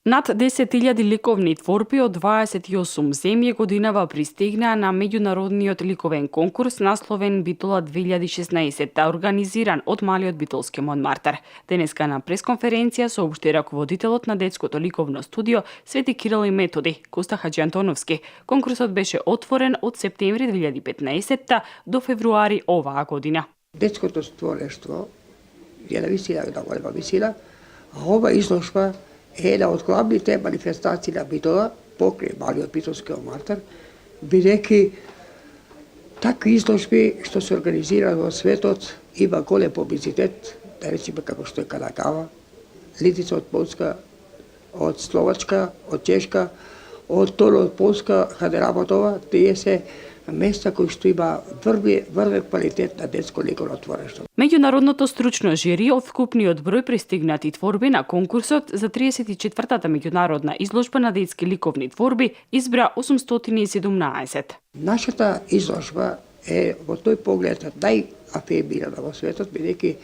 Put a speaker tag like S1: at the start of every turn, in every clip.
S1: Над 10.000 ликовни творби од 28 земји годинава пристигнаа на меѓународниот ликовен конкурс насловен Битола 2016, организиран од Малиот битолски Монмартар. Денеска на пресконференција соопшти раководителот на детското ликовно студио Свети Кирил и Методи, Коста Хаџиантоновски. Конкурсот беше отворен од септември 2015 до февруари оваа година.
S2: Детското створештво е на висина, на голема висина, а ова изложба е една од главните манифестации на Битола покрај Малиот битолски Монмартар, бидејќи такви изложби што се организираат во светот има голем публицитет, да речеме како што е Канагава, Лидица од Полска, од Словачка, од Чешка, од Торо од Полска, Хадеработова, тие се места кои што има врвен квалитет на детско ликовно творештво.
S1: Меѓународното стручно жири од вкупниот број пристигнати творби на конкурсот за 34-та меѓународна изложба на детски ликовни творби избра 817.
S2: Нашата изложба е во тој поглед најафирмирана во светот, бидејќи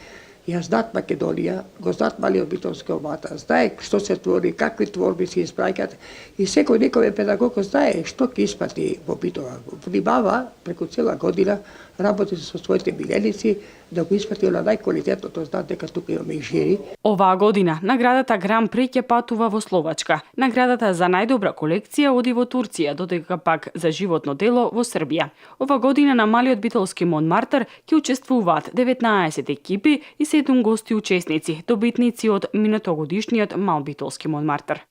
S2: ја знаат Македонија, го знаат Малиот битолски Монмартар, знае што се твори, какви творби се испраќаат и секој некој педагог знае што ќе испрати во Битола. Внимава преку цела година, работи со своите миленици да го испрати на најквалитетното, знаат дека тука имаме и жири.
S1: Оваа година наградата Гран При ќе патува во Словачка. Наградата за најдобра колекција оди во Турција, додека пак за животно дело во Србија. Ова година на Малиот битолски Монмартар ќе учествуваат 19 екипи и 7 гости учесници, добитници од минатогодишниот Мал битолски Монмартар.